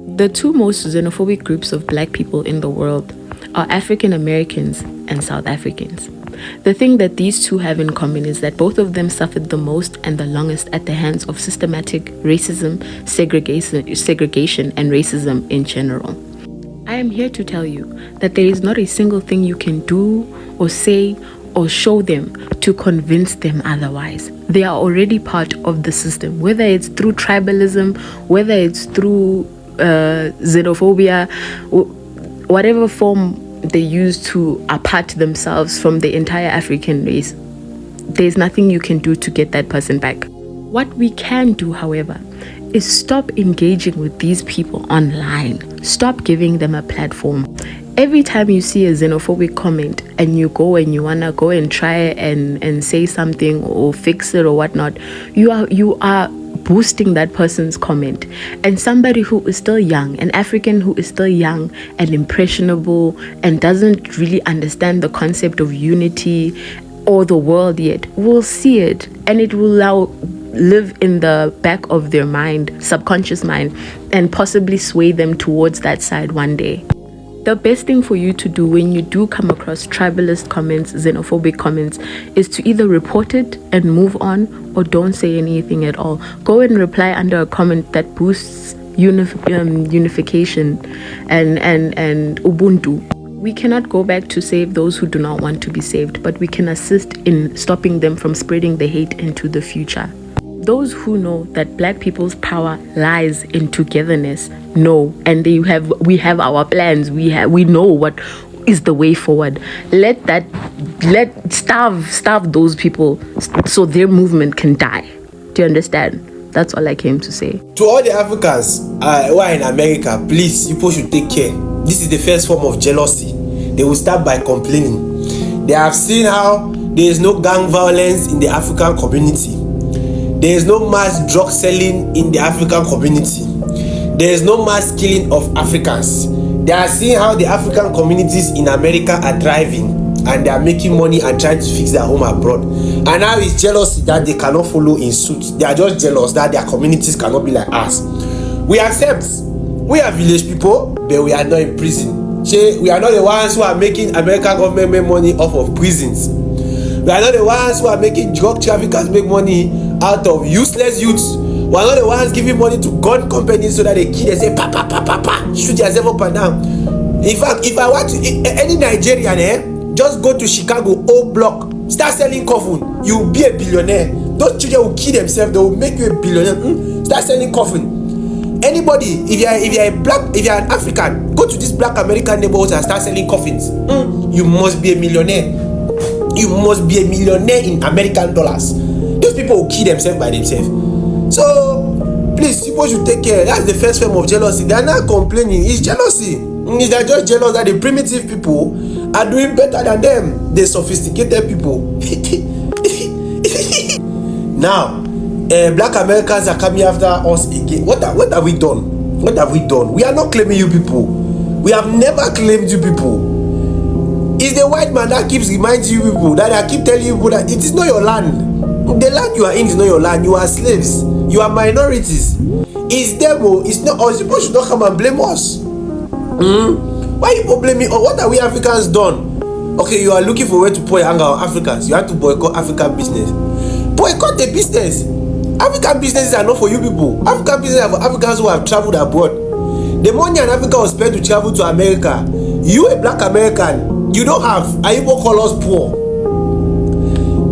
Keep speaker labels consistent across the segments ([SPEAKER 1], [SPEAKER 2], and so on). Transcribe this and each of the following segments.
[SPEAKER 1] The two most xenophobic groups of black people in the world are African Americans and South Africans. The thing that these two have in common is that both of them suffered the most and the longest at the hands of systematic racism, segregation, and racism in general. I am here to tell you that there is not a single thing you can do or say or show them to convince them otherwise. They are already part of the system, whether it's through tribalism, whether it's through xenophobia, whatever form they use to apart themselves from the entire African race. There's nothing you can do to get that person back. What we can do, however, is stop engaging with these people online. Stop giving them a platform. Every time you see a xenophobic comment and you go and you wanna go and try and say something or fix it or whatnot, you are boosting that person's comment. And somebody who is still young, an African who is still young and impressionable and doesn't really understand the concept of unity or the world yet, will see it, and it will now live in the back of their mind, subconscious mind, and possibly sway them towards that side one day. The best thing for you to do when you do come across tribalist comments, xenophobic comments, is to either report it and move on, or don't say anything at all. Go and reply under a comment that boosts unification and Ubuntu. We cannot go back to save those who do not want to be saved, but we can assist in stopping them from spreading the hate into the future. Those who know that black people's power lies in togetherness know, and we have our plans. We know what is the way forward. Let starve those people so their movement can die. Do you understand? That's all I came to say.
[SPEAKER 2] To all the Africans who are in America, please, you people should take care. This is the first form of jealousy. They will start by complaining. They have seen how there is no gang violence in the African community. There is no mass drug selling in the African community. There is no mass killing of Africans. They are seeing how the African communities in America are thriving, and they are making money and trying to fix their home abroad. And now it's jealousy that they cannot follow in suit. They are just jealous that their communities cannot be like us. We accept. We are village people, but we are not in prison. We are not the ones who are making American government make money off of prisons. We are not the ones who are making drug traffickers make money out of useless youths. We are not the ones giving money to gun companies so that they kill and say pa pa pa pa pa, shoot yourself up and down. In fact, if I want to, any Nigerian, just go to Chicago O Block, start selling coffin, you will be a billionaire. Those children will kill themselves, they will make you a billionaire. Start selling coffin. Anybody, if you are an African, go to this black American neighborhoods and start selling coffins. You must be a millionaire. You must be a millionaire in American dollars. Those people will kill themselves by themselves. So please, people should take care. That's the first form of jealousy. They are not complaining. It's jealousy. They are just jealous that the primitive people are doing better than them, the sophisticated people. Now, black Americans are coming after us again. What have we done? What have we done? We are not claiming you people. We have never claimed you people. It's the white man that keeps reminding you people, that I keep telling you people that it is not your land. The land you are in is not your land. You are slaves. You are minorities. It's them. It's not us. People should not come and blame us. Why are you blaming us? What have we Africans done? Okay, you are looking for a way to pour your anger on Africans. You have to boycott African business. Boycott the business. African businesses are not for you people. African businesses are for Africans who have traveled abroad. The money an African was spent to travel to America, you a black American, you don't have, and you call us poor.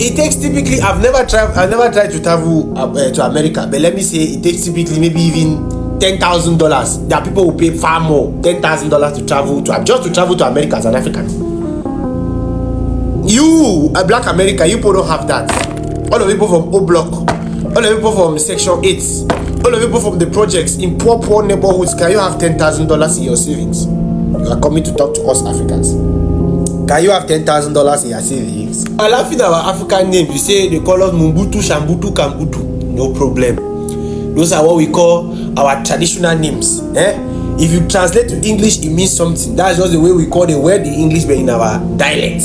[SPEAKER 2] It takes typically, I've never tried to travel to America, but let me say it takes typically maybe even $10,000. There are people who pay far more, $10,000 to travel to America as an African. You, a black American, you people don't have that. All of you people from O Block, all of you people from Section 8, all of you people from the projects in poor neighborhoods, can you have $10,000 in your savings? You are coming to talk to us Africans. Can you have $10,000 in your savings? I'm laughing at our African name. You say they call us Mumbutu, Shambutu, Kambutu. No problem. Those are what we call our traditional names. If you translate to English, it means something. That's just the way we call the word in English, but in our dialect.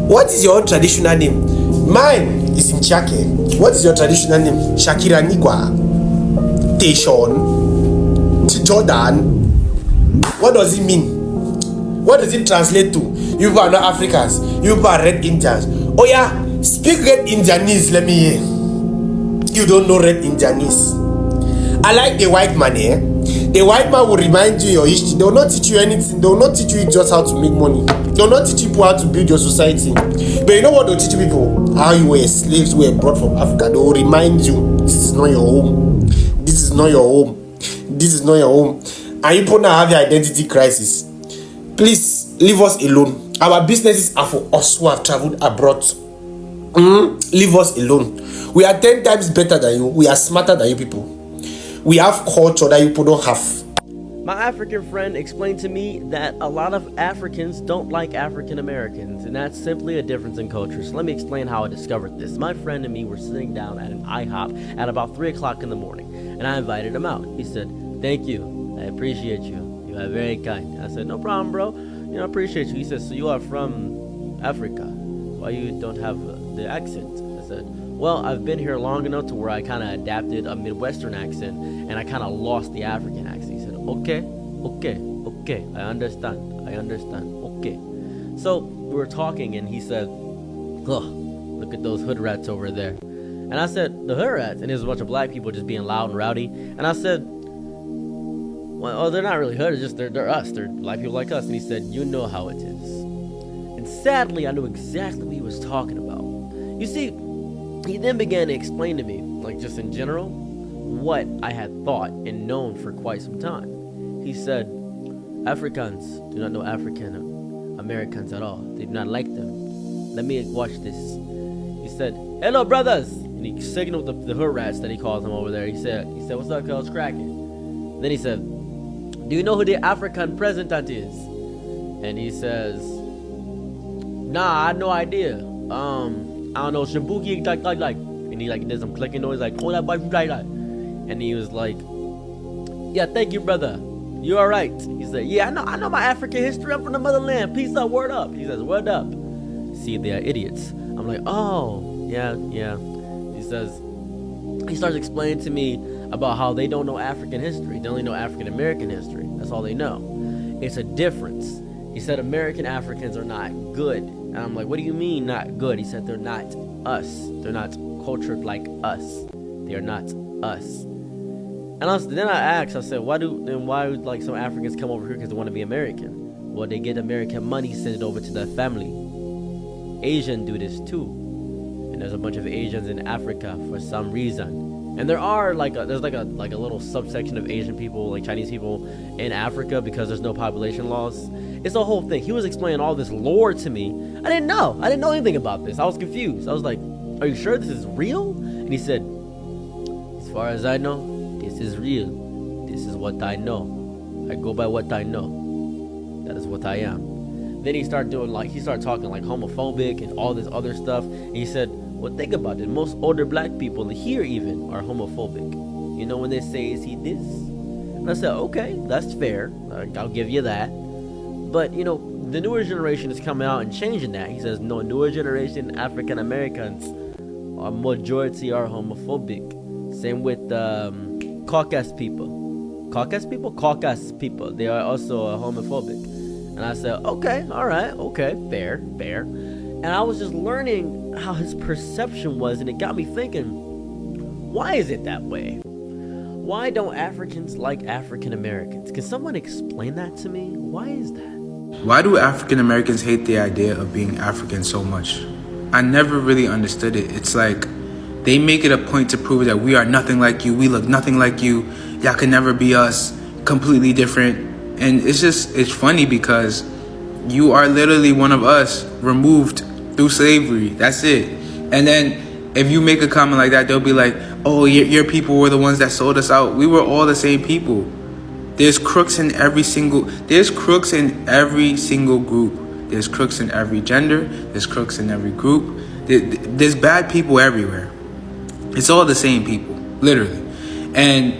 [SPEAKER 2] What is your own traditional name? Mine is Nchake. What is your traditional name? Shakira Nigwa. Teshon. Jordan. What does it mean? What does it translate to? You people are not Africans. You people are red Indians. Oh yeah, speak red Indianese. Let me hear. You don't know red Indianese. I like the white man here. The white man will remind you your history. They will not teach you anything. They will not teach you just how to make money. They will not teach you people how to build your society. But you know what they'll teach you people? How you were slaves who were brought from Africa. They will remind you, this is not your home. This is not your home. This is not your home. And you people now have your identity crisis. Please leave us alone. Our businesses are for us who have traveled abroad. Leave us alone. We are 10 times better than you. We are smarter than you people. We have culture that you people don't have.
[SPEAKER 3] My African friend explained to me that a lot of Africans don't like African Americans, and that's simply a difference in culture. So let me explain how I discovered this. My friend and me were sitting down at an IHOP at about 3 o'clock in the morning, and I invited him out. He said, "Thank you, I appreciate you. You are very kind." I said, "No problem, bro. I appreciate you." He says, "So you are from Africa. Why you don't have the accent?" I said, "Well, I've been here long enough to where I kind of adapted a Midwestern accent, and I kind of lost the African accent." He said, okay, I understand, okay. So we were talking, and he said, "Oh, look at those hood rats over there." And I said, "The hood rats?" And there's a bunch of black people just being loud and rowdy. And I said, "Well, they're not really hood, it's just they're us, they're black people like us." And he said, "You know how it is." And sadly, I knew exactly what he was talking about. You see, he then began to explain to me, like just in general, what I had thought and known for quite some time. He said, "Africans do not know African Americans at all. They do not like them. Let me watch this." He said, "Hello, brothers." And he signaled the hood rats that he calls them over there. He said, "What's up, cuz? Cracking?" Then he said, "Do you know who the African president is?" And he says, "Nah, I had no idea. I don't know, Shibuki, like. And he did some clicking noise, like, "Oh, that boy, like." And he was like, "Yeah, thank you, brother. You all right?" He said, "Yeah, I know my African history. I'm from the motherland. Peace out, word up." He says, "Word up." See, they are idiots. I'm like, "Oh, yeah." He says, he starts explaining to me about how they don't know African history. They only know African American history. That's all they know. It's a difference. He said American Africans are not good. And I'm like, "What do you mean not good?" He said, "They're not us. They're not cultured like us. They are not us." And then I asked, I said, why would like some Africans come over here because they want to be American? Well, they get American money, send it over to their family. Asians do this too. And there's a bunch of Asians in Africa for some reason. And there are there's a little subsection of Asian people, like Chinese people in Africa, because there's no population laws. It's a whole thing. He was explaining all this lore to me. I didn't know anything about this. I was confused. I was like, "Are you sure this is real?" And he said, "As far as I know, this is real. This is what I know. I go by what I know. That is what I am." Then he started talking like homophobic and all this other stuff. And he said, "Well, think about it. Most older black people here even are homophobic. You know, when they say, 'Is he this?'" And I said, "Okay, that's fair. I'll give you that. But, the newer generation is coming out and changing that." He says, "No, newer generation African Americans, a majority are homophobic. Same with Caucasus people. Caucasus people. They are also homophobic." And I said, "Okay, all right, okay, fair." And I was just learning how his perception was, and it got me thinking, why is it that way? Why don't Africans like African Americans? Can someone explain that to me? Why is that?
[SPEAKER 4] Why do African Americans hate the idea of being African so much? I never really understood it. It's like they make it a point to prove that we are nothing like you, we look nothing like you, y'all can never be us, completely different. And it's funny because you are literally one of us, removed through slavery. That's it. And then if you make a comment like that, they'll be like, "Oh, your people were the ones that sold us out." We were all the same people. There's crooks in every single group. There's crooks in every gender. There's crooks in every group. There's bad people everywhere. It's all the same people, literally. And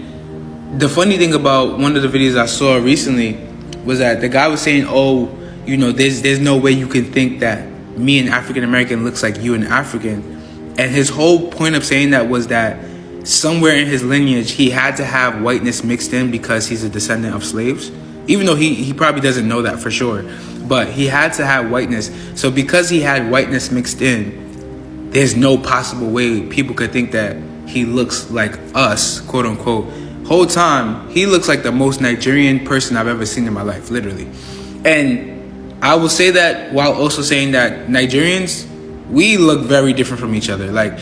[SPEAKER 4] the funny thing about one of the videos I saw recently was that the guy was saying, "Oh, there's no way you can think that me, an African American, looks like you, an African." And his whole point of saying that was that somewhere in his lineage, he had to have whiteness mixed in because he's a descendant of slaves. Even though he probably doesn't know that for sure. But he had to have whiteness. So because he had whiteness mixed in, there's no possible way people could think that he looks like us, quote unquote. Whole time, he looks like the most Nigerian person I've ever seen in my life, literally. And I will say that while also saying that Nigerians, we look very different from each other. Like,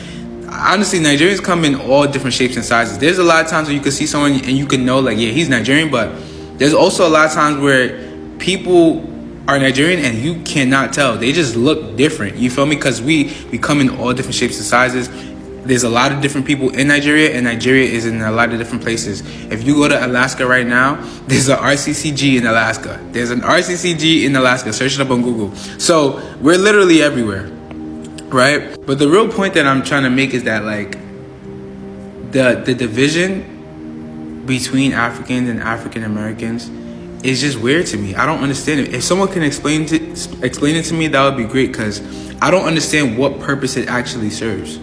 [SPEAKER 4] honestly, Nigerians come in all different shapes and sizes. There's a lot of times where you can see someone and you can know, like, yeah, he's Nigerian, but there's also a lot of times where people are Nigerian and you cannot tell. They just look different. You feel me? Because we come in all different shapes and sizes. There's a lot of different people in Nigeria, and Nigeria is in a lot of different places. If you go to Alaska right now, there's an RCCG in Alaska. There's an RCCG in Alaska. Search it up on Google. So we're literally everywhere, right? But the real point that I'm trying to make is that, like, the division between Africans and African Americans is just weird to me. I don't understand it. If someone can explain it to me, that would be great, because I don't understand what purpose it actually serves.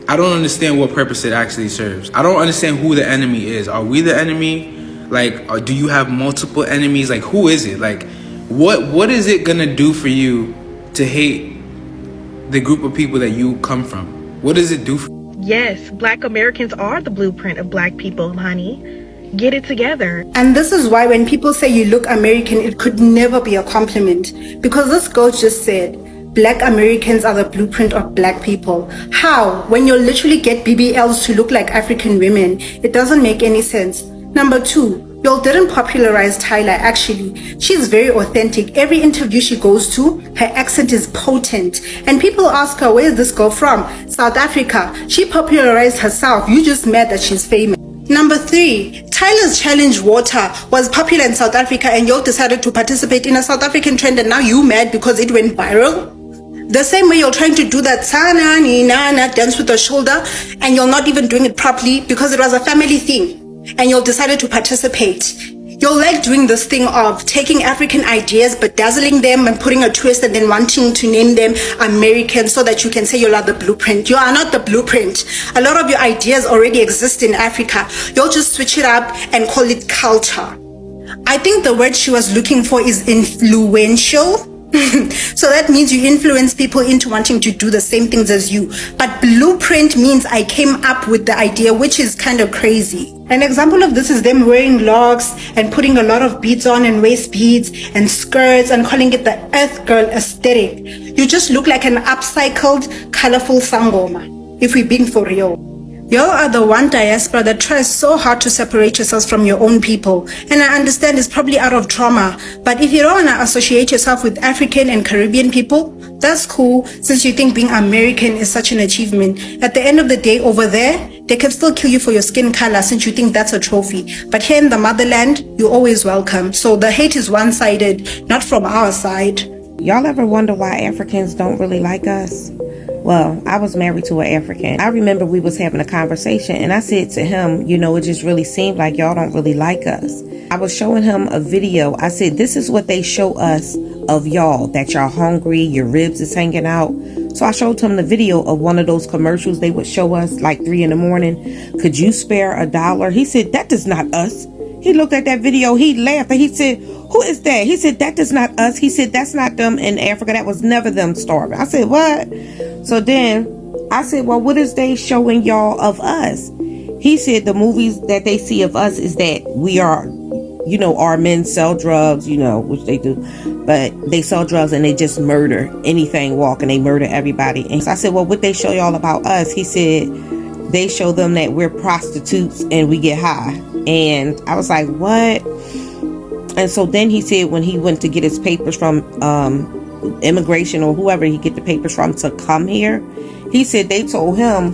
[SPEAKER 4] I don't understand what purpose it actually serves. I don't understand who the enemy is. Are we the enemy? Like, or do you have multiple enemies? Like, who is it? Like, what is it gonna do for you to hate the group of people that you come from? What does it do for you?
[SPEAKER 5] Yes, Black Americans are the blueprint of Black people, honey. Get it together.
[SPEAKER 6] And this is why when people say you look American, it could never be a compliment. Because this girl just said, Black Americans are the blueprint of Black people. How? When you literally get BBLs to look like African women, it doesn't make any sense. Number two, y'all didn't popularize Tyler, actually. She's very authentic. Every interview she goes to, her accent is potent. And people ask her, where is this girl from? South Africa. She popularized herself. You just mad that she's famous. Number three, Tyler's Challenge Water was popular in South Africa and y'all decided to participate in a South African trend, and now you mad because it went viral? The same way you're trying to do that sana ni na dance with the shoulder and you're not even doing it properly because it was a family thing and you decided to participate. You're like doing this thing of taking African ideas, bedazzling them and putting a twist and then wanting to name them American so that you can say you're the blueprint. You are not the blueprint. A lot of your ideas already exist in Africa. You'll just switch it up and call it culture. I think the word she was looking for is influential. So that means you influence people into wanting to do the same things as you. But blueprint means I came up with the idea, which is kind of crazy. An example of this is them wearing locks and putting a lot of beads on and waist beads and skirts and calling it the Earth Girl aesthetic. You just look like an upcycled, colorful sangoma, if we're being for real. Y'all are the one diaspora that tries so hard to separate yourselves from your own people. And I understand it's probably out of trauma. But if you don't want to associate yourself with African and Caribbean people, that's cool, since you think being American is such an achievement. At the end of the day, over there, they can still kill you for your skin color since you think that's a trophy. But here in the motherland, you're always welcome. So the hate is one-sided, not from our side.
[SPEAKER 7] Y'all ever wonder why Africans don't really like us? Well, I was married to an African. I remember we was having a conversation and I said to him, you know, it just really seemed like y'all don't really like us. I was showing him a video. I said, this is what they show us of y'all, that y'all hungry, your ribs is hanging out. So I showed him the video of one of those commercials they would show us like 3 a.m. Could you spare $1? He said, that is not us. He looked at that video, he laughed, and he said, who is that? He said, that is not us. He said, that's not them in Africa. That was never them starving. I said, what? So then I said, well, what is they showing y'all of us? He said the movies that they see of us is that we are, you know, our men sell drugs, you know, which they do, but they sell drugs and they just murder anything walking. They murder everybody. And so I said, well, what they show y'all about us? He said, they show them that we're prostitutes and we get high. And I was like, what? And so then he said when he went to get his papers from immigration or whoever he get the papers from to come here, he said they told him,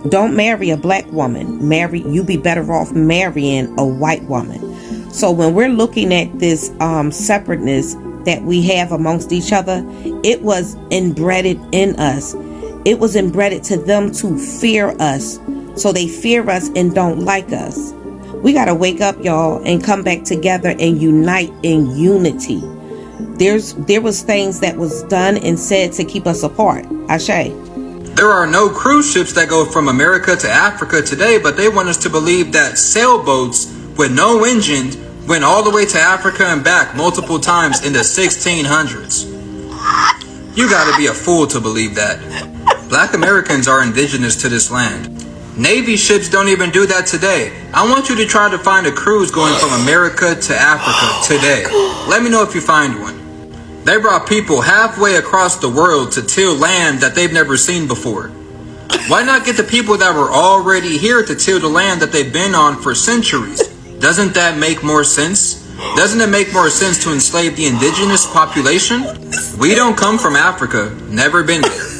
[SPEAKER 7] don't marry a black woman. You be better off marrying a white woman. So when we're looking at this separateness that we have amongst each other, it was inbred in us. It was inbred to them to fear us. So they fear us and don't like us. We got to wake up, y'all, and come back together and unite in unity. There was things that was done and said to keep us apart. Ashe.
[SPEAKER 8] There are no cruise ships that go from America to Africa today, but they want us to believe that sailboats with no engine went all the way to Africa and back multiple times in the 1600s. You gotta be a fool to believe that. Black Americans are indigenous to this land. Navy ships don't even do that today. I want you to try to find a cruise going from America to Africa today. Let me know if you find one. They brought people halfway across the world to till land that they've never seen before. Why not get the people that were already here to till the land that they've been on for centuries? Doesn't that make more sense? Doesn't it make more sense to enslave the indigenous population? We don't come from Africa, never been there.